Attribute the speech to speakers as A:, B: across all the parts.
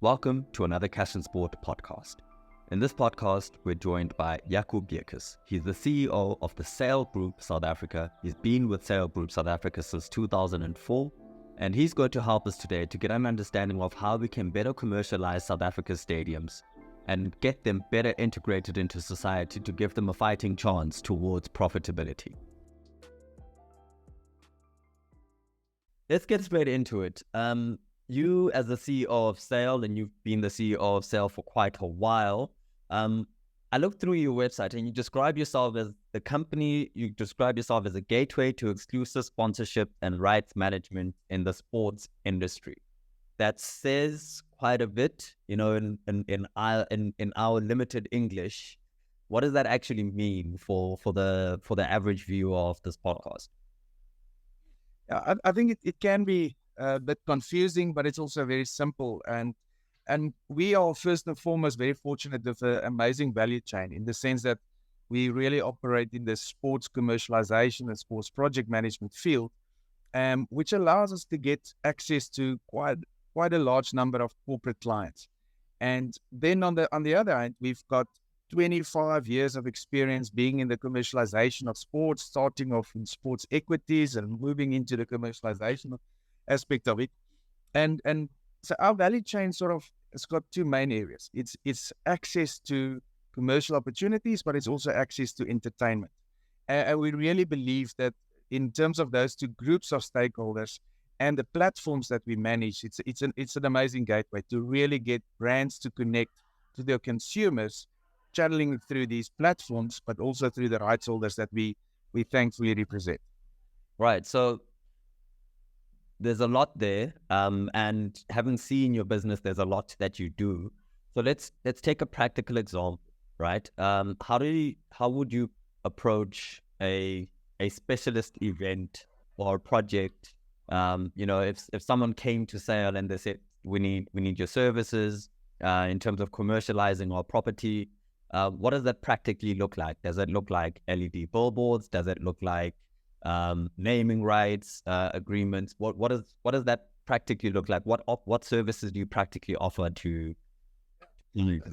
A: Welcome to another Cash and Sport podcast. In this podcast, we're joined by Jaco Beukes. He's the CEO of the Sail Group South Africa. He's been with Sail Group South Africa since 2004, and he's going to help us today to get an understanding of how we can better commercialize South Africa's stadiums and get them better integrated into society to give them a fighting chance towards profitability. Let's get straight into it. You as the CEO of Sail, and you've been the CEO of Sail for quite a while. I looked through your website and you describe yourself as the company, you describe yourself as a gateway to exclusive sponsorship and rights management in the sports industry. That says quite a bit, in our limited English. What does that actually mean for the average viewer of this podcast?
B: Yeah, I think it can be a bit confusing, but it's also very simple. And we are first and foremost very fortunate with an amazing value chain in the sense that we really operate in the sports commercialization and sports project management field, which allows us to get access to quite a large number of corporate clients. And then on the other hand, we've got 25 years of experience being in the commercialization of sports, starting off in sports equities and moving into the commercialization aspect of it. And so our value chain sort of has got two main areas. It's access to commercial opportunities, but it's also access to entertainment. And we really believe that in terms of those two groups of stakeholders and the platforms that we manage, it's an amazing gateway to really get brands to connect to their consumers, channeling through these platforms, but also through the rights holders that we thankfully represent.
A: Right. So there's a lot there, and having seen your business, there's a lot that you do. So let's take a practical example, right? How would you approach a specialist event or project? If someone came to Sail and they said, we need your services in terms of commercializing our property. What does that practically look like? Does it look like LED billboards? Does it look like naming rights agreements? What does that practically look like? What services do you practically offer to?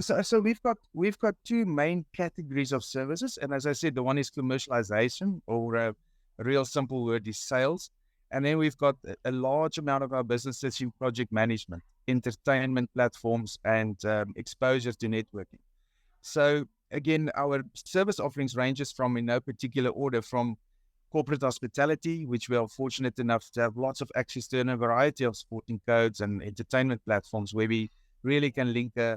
B: So we've got two main categories of services, and as I said, the one is commercialization, or a real simple word is sales, and then we've got a large amount of our businesses in project management, entertainment platforms, and exposure to networking. So again, our service offerings ranges from, in no particular order, from corporate hospitality, which we are fortunate enough to have lots of access to, in a variety of sporting codes and entertainment platforms, where we really can link a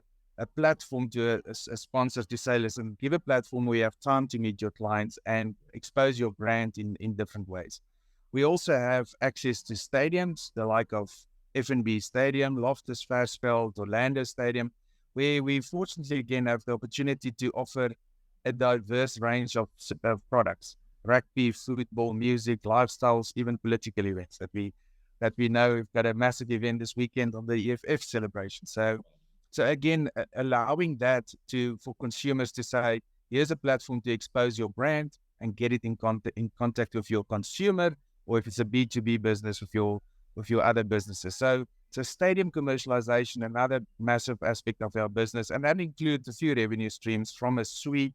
B: platform to a sponsor to say, listen, give a platform where you have time to meet your clients and expose your brand in different ways. We also have access to stadiums, the like of FNB Stadium, Loftus Versfeld, Orlando Stadium, where we fortunately again have the opportunity to offer a diverse range of products: rugby, football, music, lifestyles, even political events that we know. We've got a massive event this weekend on the EFF celebration. So again, allowing that for consumers to say, here's a platform to expose your brand and get it in contact with your consumer, or if it's a B2B business, with your other businesses. So stadium commercialization, another massive aspect of our business, and that includes a few revenue streams, from a suite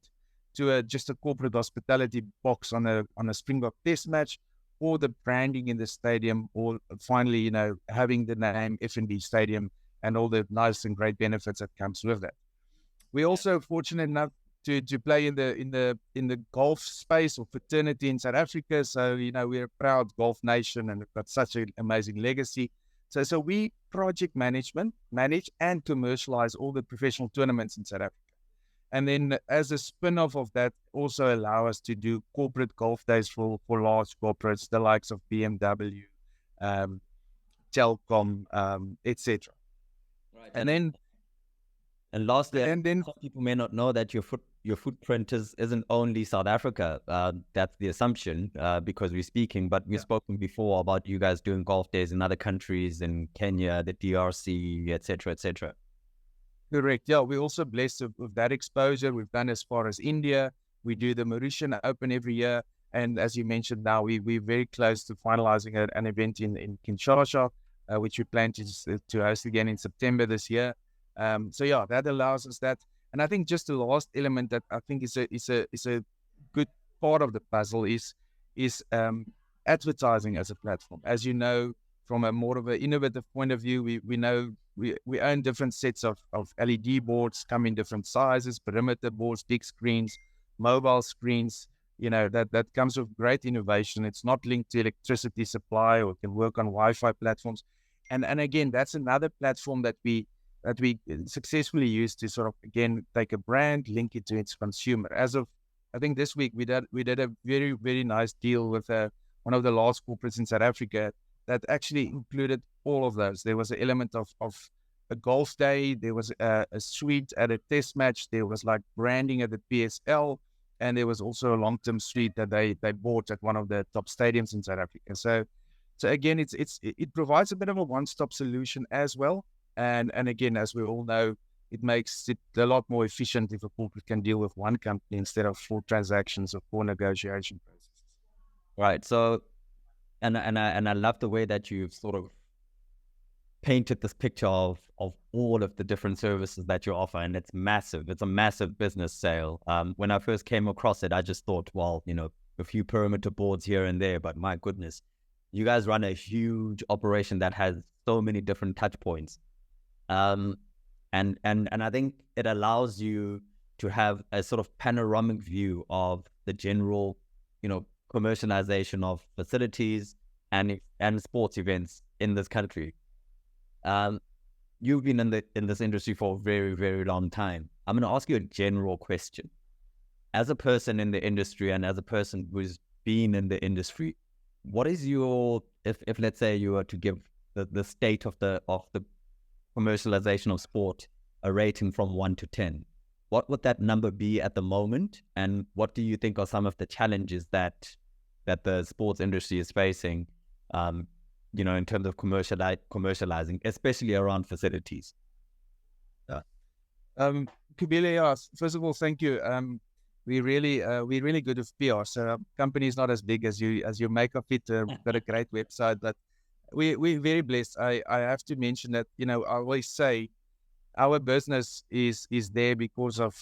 B: to just a corporate hospitality box on a Springbok test match, or the branding in the stadium, or finally, having the name FNB Stadium and all the nice and great benefits that comes with that. We're also fortunate enough to play in the golf space or fraternity in South Africa. So we're a proud golf nation and we've got such an amazing legacy. So we project manage and commercialize all the professional tournaments in South Africa. And then as a spin-off of that, also allow us to do corporate golf days for large corporates, the likes of BMW, Telkom, etc.
A: Right.
B: And
A: lastly,
B: and then
A: some people may not know that your footprint isn't only South Africa. That's the assumption because we're speaking, but we've spoken before about you guys doing golf days in other countries, in Kenya, the DRC, etc., etc.
B: Correct. Yeah, we're also blessed with that exposure. We've done as far as India. We do the Mauritian Open every year. And as you mentioned now, we're very close to finalizing an event in Kinshasa, which we plan to host again in September this year. So yeah, that allows us that. And I think just the last element that I think is a good part of the puzzle is advertising as a platform. As you know, from a more of an innovative point of view, we know we own different sets of LED boards, come in different sizes, perimeter boards, big screens, mobile screens. That comes with great innovation. It's not linked to electricity supply or can work on Wi-Fi platforms. And again, that's another platform that we successfully use to sort of, again, take a brand, link it to its consumer. As of, I think this week, we did a very, very nice deal with one of the large corporates in South Africa that actually included all of those. There was an element of a golf day, there was a suite at a test match, there was like branding at the PSL, and there was also a long-term suite that they bought at one of the top stadiums in South Africa. So again, it provides a bit of a one-stop solution as well. And again, as we all know, it makes it a lot more efficient if a corporate can deal with one company instead of 4 transactions or 4 negotiation processes.
A: Right. So, and I love the way that you've sort of painted this picture of all of the different services that you offer, and it's massive. It's a massive business sale. When I first came across it, I just thought, well, a few perimeter boards here and there, but my goodness, you guys run a huge operation that has so many different touch points. And I think it allows you to have a sort of panoramic view of the general, commercialization of facilities and sports events in this country. You've been in this industry for a very, very long time. I'm going to ask you a general question. As a person in the industry and as a person who's been in the industry, what is your, if let's say you were to give the state of the commercialization of sport a rating from 1 to 10, what would that number be at the moment? And what do you think are some of the challenges that the sports industry is facing, in terms of commercializing, especially around facilities?
B: Kubile, first of all, thank you. We're really good with PR. So our company is not as big as you make of it. We've got a great website, but we're very blessed. I have to mention that, I always say our business is there because of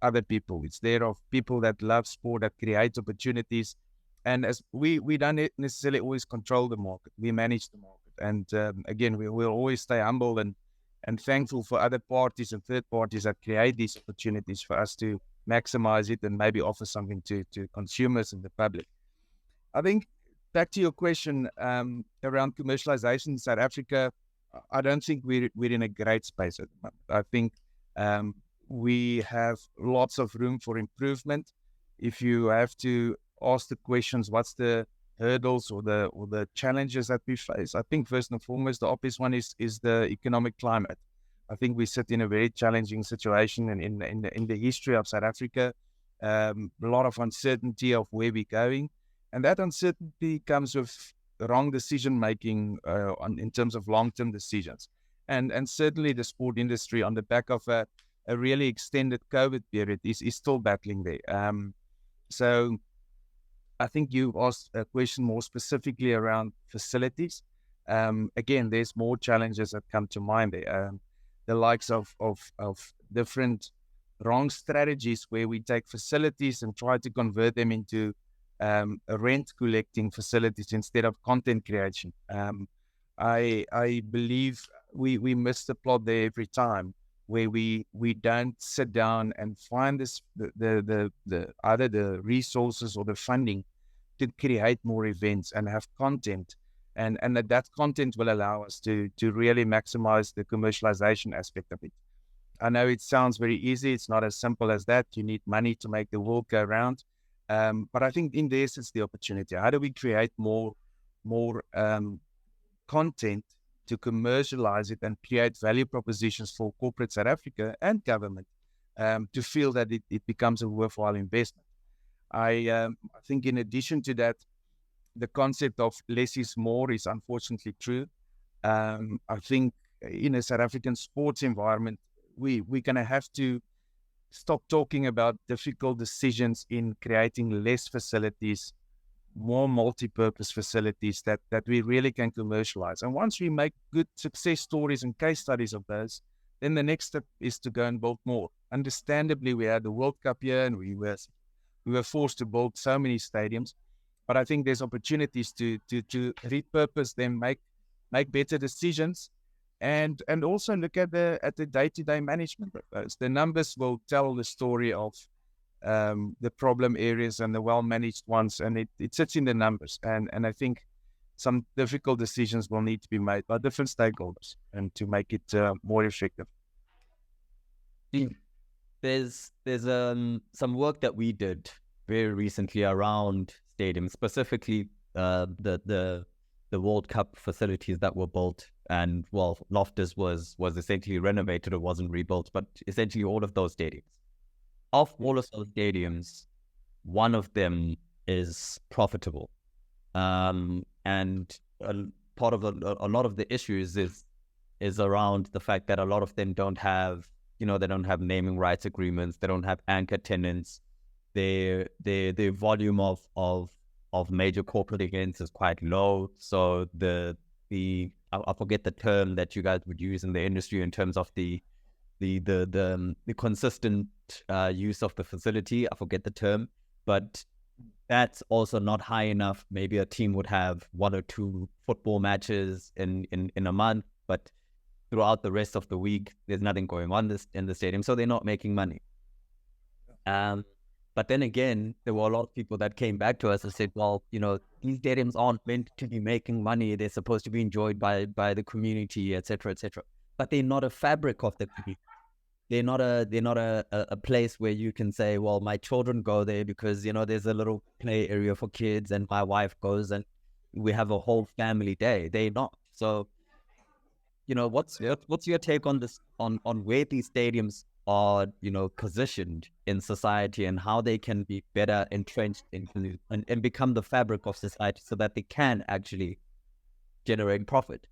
B: other people. It's there of people that love sport, that create opportunities. And as we don't necessarily always control the market, we manage the market. And again, we'll always stay humble and thankful for other parties and third parties that create these opportunities for us to maximize it and maybe offer something to consumers and the public. I think back to your question around commercialization in South Africa, I don't think we're in a great space at the moment. I think we have lots of room for improvement. If you have to ask the questions, what's the hurdles or the challenges that we face? I think first and foremost, the obvious one is the economic climate. I think we sit in a very challenging situation in the history of South Africa. A lot of uncertainty of where we're going, and that uncertainty comes with wrong decision making in terms of long-term decisions. And certainly the sport industry, on the back of a really extended COVID period, is still battling there. So I think you asked a question more specifically around facilities. Again, there's more challenges that come to mind there. The likes of different wrong strategies where we take facilities and try to convert them into rent collecting facilities instead of content creation. I believe we miss the plot there every time, where we don't sit down and find the either the resources or the funding to create more events and have content, and that content will allow us to really maximize the commercialization aspect of it. I know it sounds very easy. It's not as simple as that. You need money to make the world go round. But I think in this is the opportunity. How do we create more content to commercialize it and create value propositions for corporate South Africa and government to feel that it becomes a worthwhile investment? I think in addition to that, the concept of less is more is unfortunately true. I think in a South African sports environment, we're going to have to stop talking about difficult decisions in creating less facilities, more multi-purpose facilities that we really can commercialize. And once we make good success stories and case studies of those, then the next step is to go and build more. Understandably, we had the World Cup here, and we were forced to build so many stadiums. But I think there's opportunities to repurpose them, make better decisions, and also look at the day-to-day management of those. The numbers will tell the story of the problem areas and the well-managed ones, and it sits in the numbers. And I think some difficult decisions will need to be made by different stakeholders and to make it more effective.
A: There's some work that we did very recently around stadiums, specifically the World Cup facilities that were built, and well, Loftus was essentially renovated. It wasn't rebuilt, but essentially all of those stadiums. Of all of those stadiums, one of them is profitable, and part of a lot of the issues is around the fact that a lot of them don't have, they don't have naming rights agreements, they don't have anchor tenants. Their volume of major corporate events is quite low. So I forget the term that you guys would use in the industry in terms of the consistent use of the facility. I forget the term, but that's also not high enough. Maybe a team would have 1 or 2 football matches in a month, but throughout the rest of the week, there's nothing going on in the stadium, so they're not making money. But then again, there were a lot of people that came back to us and said, well, these stadiums aren't meant to be making money. They're supposed to be enjoyed by the community, et cetera, but they're not a fabric of the community. They're not a place where you can say, well, my children go there because, there's a little play area for kids and my wife goes and we have a whole family day. They're not. So, what's your take on this, on where these stadiums are, positioned in society and how they can be better entrenched into and become the fabric of society so that they can actually generate profit?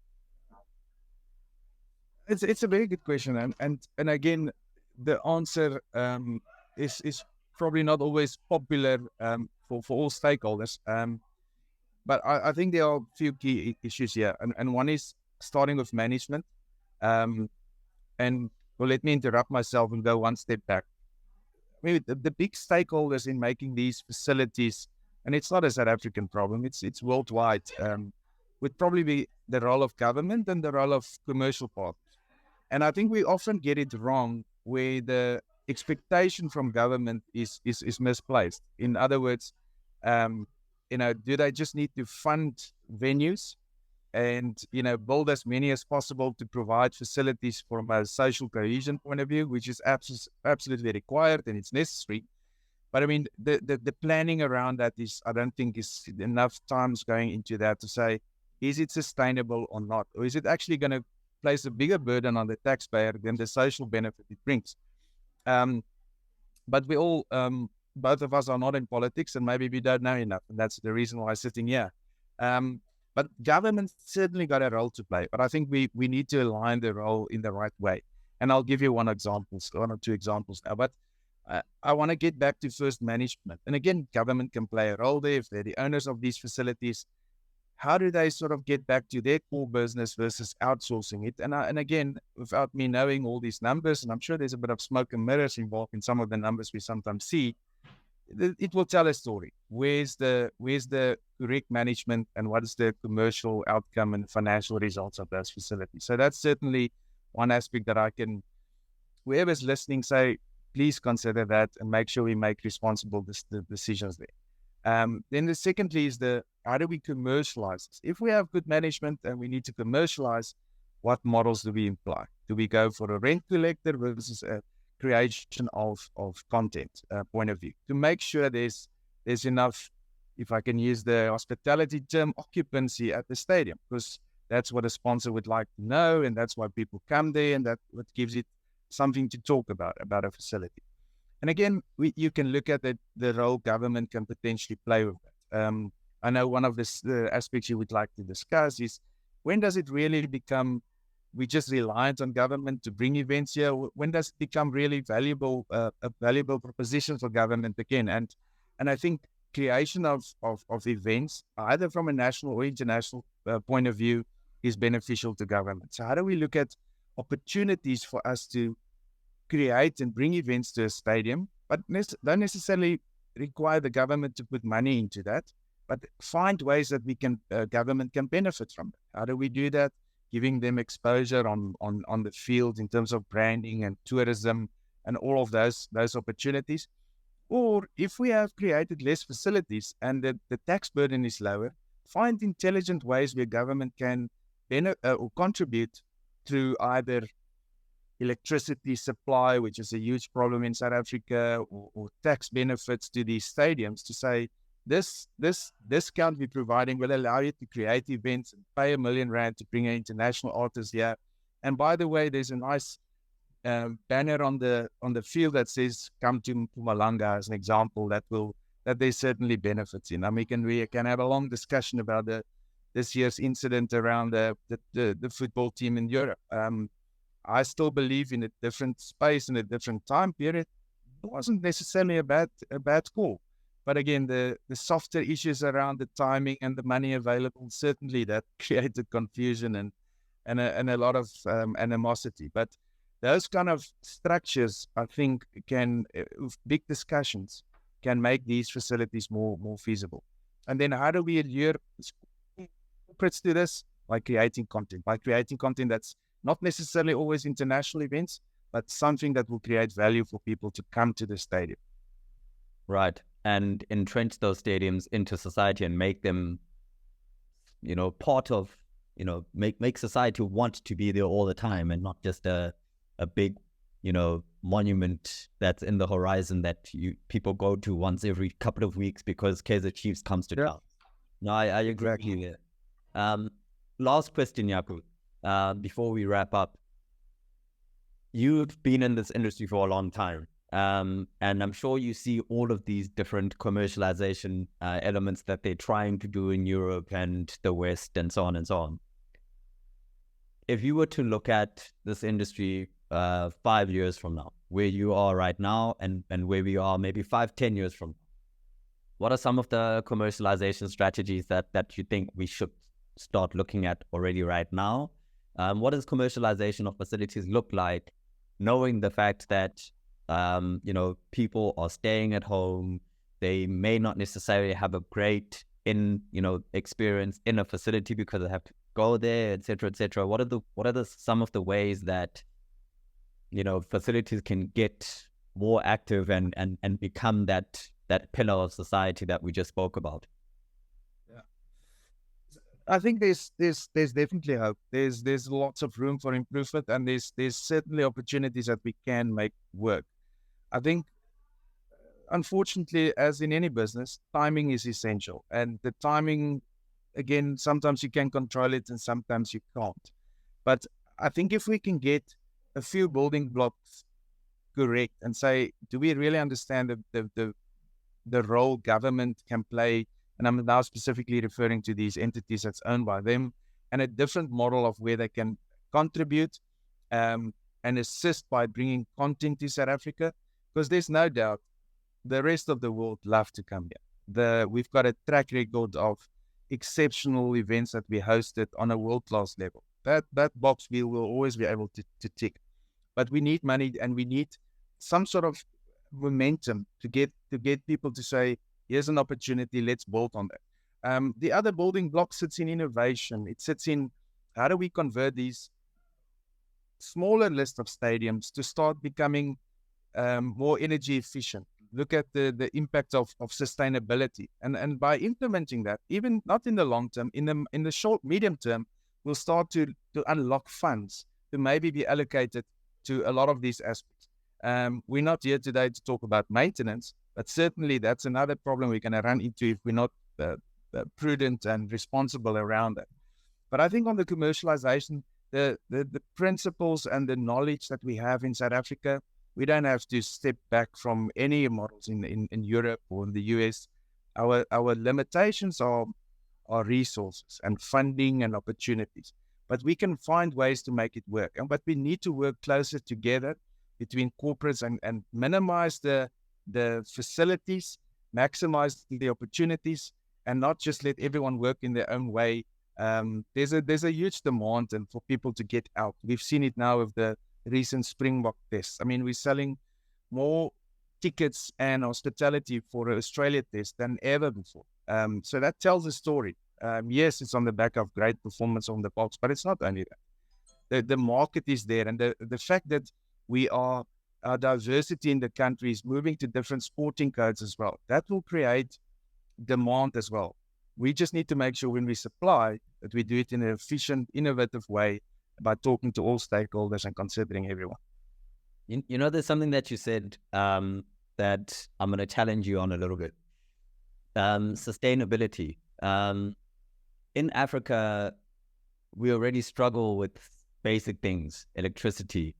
B: It's a very good question, and again, the answer is probably not always popular for all stakeholders. But I think there are a few key issues here, and one is starting with management. And well, let me interrupt myself and go one step back. Maybe the big stakeholders in making these facilities, and it's not a South African problem; it's worldwide. Would probably be the role of government and the role of commercial partners. And I think we often get it wrong where the expectation from government is misplaced. In other words, do they just need to fund venues and, build as many as possible to provide facilities from a social cohesion point of view, which is absolutely required and it's necessary. But I mean, the planning around that I don't think is enough times going into that to say, is it sustainable or not? Or is it actually going to place a bigger burden on the taxpayer than the social benefit it brings? But we all, both of us are not in politics and maybe we don't know enough. And that's the reason why I'm sitting here. But government certainly got a role to play. But I think we need to align the role in the right way. And I'll give you one or 2 examples now. But I want to get back to first management. And again, government can play a role there if they're the owners of these facilities. How do they sort of get back to their core business versus outsourcing it? And again, without me knowing all these numbers, and I'm sure there's a bit of smoke and mirrors involved in some of the numbers we sometimes see, it will tell a story. Where's the correct management and what is the commercial outcome and financial results of those facilities? So that's certainly one aspect that I can, whoever's listening, say, please consider that and make sure we make responsible decisions there. Then the secondly is how do we commercialize this? If we have good management and we need to commercialize, what models do we employ? Do we go for a rent collector versus a creation of content point of view to make sure there's enough, if I can use the hospitality term, occupancy at the stadium, because that's what a sponsor would like to know, and that's why people come there, and that's what gives it something to talk about a facility. And again, you can look at the role government can potentially play with that. I know one of the aspects you would like to discuss is, when does it really become we just reliant on government to bring events here? When does it become really valuable, a valuable proposition for government again? And I think creation of events, either from a national or international point of view, is beneficial to government. So how do we look at opportunities for us to create and bring events to a stadium, but don't necessarily require the government to put money into that, but find ways that we can government can benefit from it. How do we do that? Giving them exposure on the field in terms of branding and tourism and all of those opportunities. Or if we have created less facilities and the tax burden is lower, find intelligent ways where government can or contribute through either electricity supply, which is a huge problem in South Africa, or tax benefits to these stadiums to say, this discount we're providing will allow you to create events and pay R1 million to bring an international artist here. And by the way, there's a nice banner on the field that says "Come to Mpumalanga" as an example that there's certainly benefits in. And we can have a long discussion about this year's incident around the football team in Europe. I still believe in a different space and a different time period. It wasn't necessarily a bad call. But again, the softer issues around the timing and the money available, certainly that created confusion and a lot of animosity. But those kind of structures, I think, with big discussions, can make these facilities more feasible. And then how do we allure corporates to this? By creating content that's not necessarily always international events, but something that will create value for people to come to the stadium.
A: Right. And entrench those stadiums into society and make them, part of, make society want to be there all the time and not just a big, monument that's in the horizon that people go to once every couple of weeks because Kaizer Chiefs comes to town. No, I agree with you there. Last question, Jaco, before we wrap up. You've been in this industry for a long time. And I'm sure you see all of these different commercialization elements that they're trying to do in Europe and the West and so on and so on. If you were to look at this industry 5 years from now, where you are right now and where we are maybe 5-10 years from now, what are some of the commercialization strategies that you think we should start looking at already right now? What does commercialization of facilities look like, knowing the fact that people are staying at home, they may not necessarily have a great experience in a facility because they have to go there, etc., etc. What are some of the ways that facilities can get more active and become that pillar of society that we just spoke about?
B: Yeah, I think there's definitely hope. There's lots of room for improvement, and there's certainly opportunities that we can make work. I think, unfortunately, as in any business, timing is essential. And the timing, again, sometimes you can control it and sometimes you can't. But I think if we can get a few building blocks correct and say, do we really understand the role government can play? And I'm now specifically referring to these entities that's owned by them, and a different model of where they can contribute and assist by bringing content to South Africa. Because there's no doubt the rest of the world love to come here. We've got a track record of exceptional events that we hosted on a world-class level. That box we will always be able to tick. But we need money and we need some sort of momentum to get people to say, here's an opportunity, let's build on that. The other building block sits in innovation. It sits in how do we convert these smaller list of stadiums to start becoming more energy efficient. Look at the impact of sustainability, and by implementing that, even not in the long term, in the short medium term, we'll start to unlock funds to maybe be allocated to a lot of these aspects. We're not here today to talk about maintenance, but certainly that's another problem we're going to run into if we're not prudent and responsible around that. But I think on the commercialization, the principles and the knowledge that we have in South Africa, we don't have to step back from any models in Europe or in the US. Our limitations are resources and funding and opportunities, but we can find ways to make it work. But we need to work closer together between corporates and minimize the facilities, maximize the opportunities, and not just let everyone work in their own way There's a huge demand and for people to get out. We've seen it now with the recent Springbok test. I mean, we're selling more tickets and hospitality for the Australia test than ever before. So that tells a story. Yes, it's on the back of great performance on the box, but it's not only that. The market is there, and the fact that our diversity in the country is moving to different sporting codes as well. That will create demand as well. We just need to make sure when we supply that we do it in an efficient, innovative way by talking to all stakeholders and considering everyone.
A: You know, there's something that you said that I'm going to challenge you on a little bit. Sustainability. In Africa, we already struggle with basic things: electricity,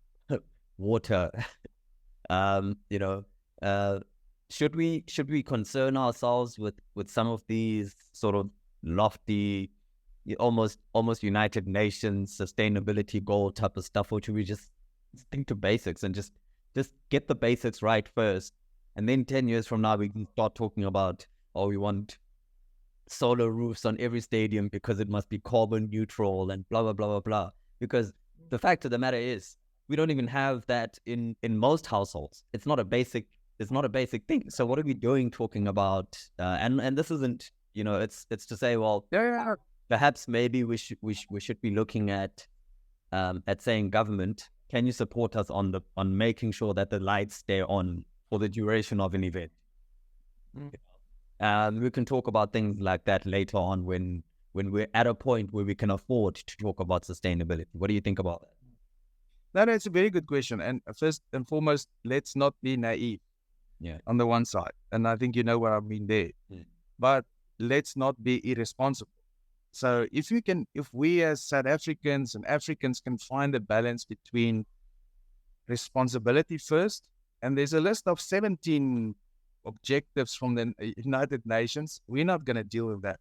A: water. Should we concern ourselves with some of these sort of lofty, almost United Nations sustainability goal type of stuff, or should we just stick to basics and just get the basics right first, and then 10 years from now we can start talking about, oh, we want solar roofs on every stadium because it must be carbon neutral and blah blah blah blah blah. Because the fact of the matter is, we don't even have that in most households. It's not a basic thing. So what are we doing talking about? And this isn't, it's to say, well, perhaps maybe we should be looking at saying, government, can you support us on making sure that the lights stay on for the duration of an event? We can talk about things like that later on when we're at a point where we can afford to talk about sustainability. What do you think about that?
B: That's a very good question. And first and foremost, let's not be naive. On the one side, and I think you know what I mean there. But let's not be irresponsible. So if we as South Africans and Africans can find a balance between responsibility first, and there's a list of 17 objectives from the United Nations, we're not going to deal with that.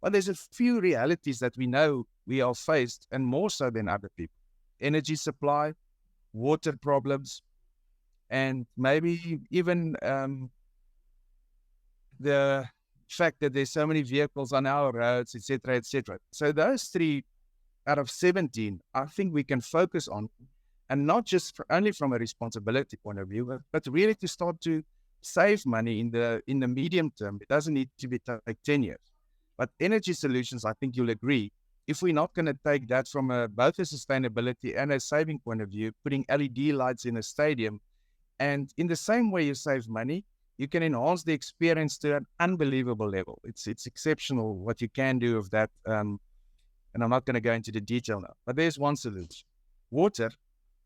B: But there's a few realities that we know we are faced, and more so than other people: energy supply, water problems, and maybe even the fact that there's so many vehicles on our roads, etc., etc. So those 3 out of 17, I think we can focus on, and not just only from a responsibility point of view, but really to start to save money in the medium term. It doesn't need to be like 10 years. But energy solutions, I think you'll agree, if we're not going to take that from both a sustainability and a saving point of view, putting LED lights in a stadium, and in the same way you save money, you can enhance the experience to an unbelievable level. It's exceptional what you can do with that. And I'm not going to go into the detail now, but there's one solution: water.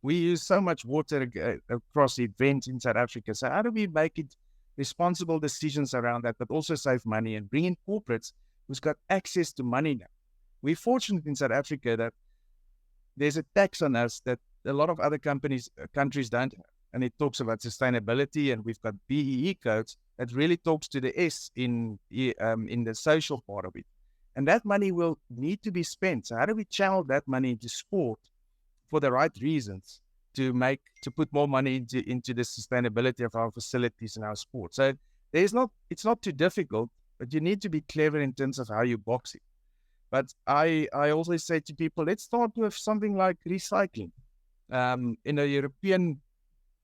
B: We use so much water across events in South Africa. So how do we make it responsible decisions around that, but also save money and bring in corporates who's got access to money now? We're fortunate in South Africa that there's a tax on us that a lot of other countries don't have. And it talks about sustainability, and we've got BEE codes that really talks to the S in the social part of it. And that money will need to be spent. So how do we channel that money into sport for the right reasons to put more money into the sustainability of our facilities and our sport? So it's not too difficult, but you need to be clever in terms of how you box it. But I always say to people, let's start with something like recycling. In a European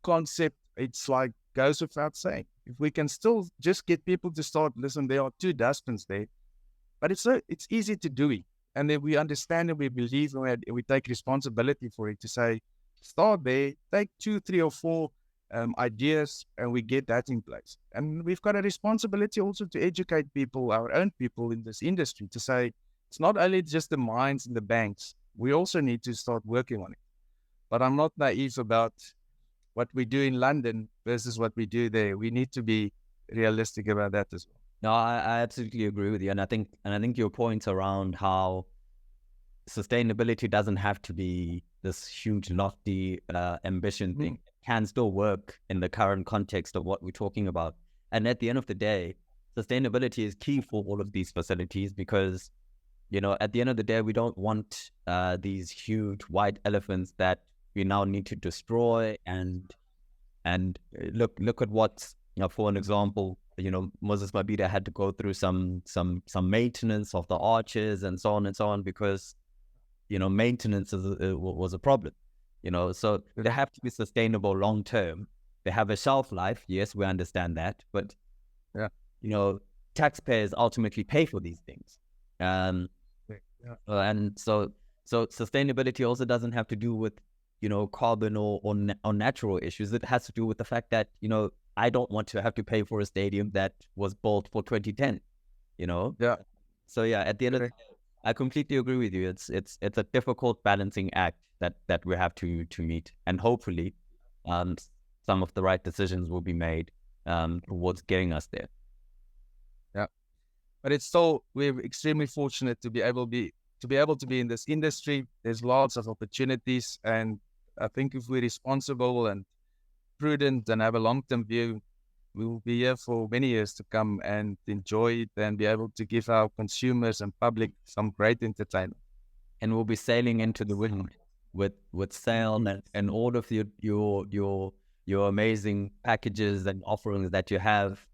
B: concept, it's like goes without saying. If we can still just get people to start, listen, there are 2 dustbins there, but it's easy to do it. And then we understand and we believe and we take responsibility for it to say, start there, take 2, 3, or 4 ideas, and we get that in place. And we've got a responsibility also to educate people, our own people in this industry, to say, it's not only just the mines and the banks, we also need to start working on it. But I'm not naive about what we do in London versus what we do there. We need to be realistic about that as well.
A: No, I absolutely agree with you. And I think your points around how sustainability doesn't have to be this huge, lofty ambition thing. It can still work in the current context of what we're talking about. And at the end of the day, sustainability is key for all of these facilities because, at the end of the day, we don't want these huge white elephants that we now need to destroy and look at what's, for an example, Moses Mabhida had to go through some maintenance of the arches and so on because maintenance was a problem. So they have to be sustainable long term. They have a shelf life. Yes, we understand that, but taxpayers ultimately pay for these things. And so sustainability also doesn't have to do with carbon or natural issues. It has to do with the fact that I don't want to have to pay for a stadium that was built for 2010. So at the end of the day, I completely agree with you. It's a difficult balancing act that we have to meet, and hopefully some of the right decisions will be made towards getting us there.
B: Yeah, but we're extremely fortunate to be able to be in this industry. There's lots of opportunities, and I think if we're responsible and prudent and have a long-term view, we will be here for many years to come and enjoy it and be able to give our consumers and public some great entertainment.
A: And we'll be sailing into the wind with sale and all of your amazing packages and offerings that you have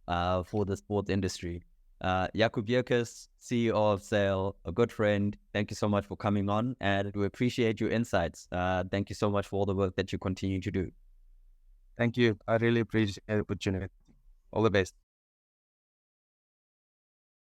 A: for the sports industry. Jaco Beukes, CEO of Sale, a good friend. Thank you so much for coming on, and we appreciate your insights. Thank you so much for all the work that you continue to do.
B: Thank you. I really appreciate the opportunity. All the best.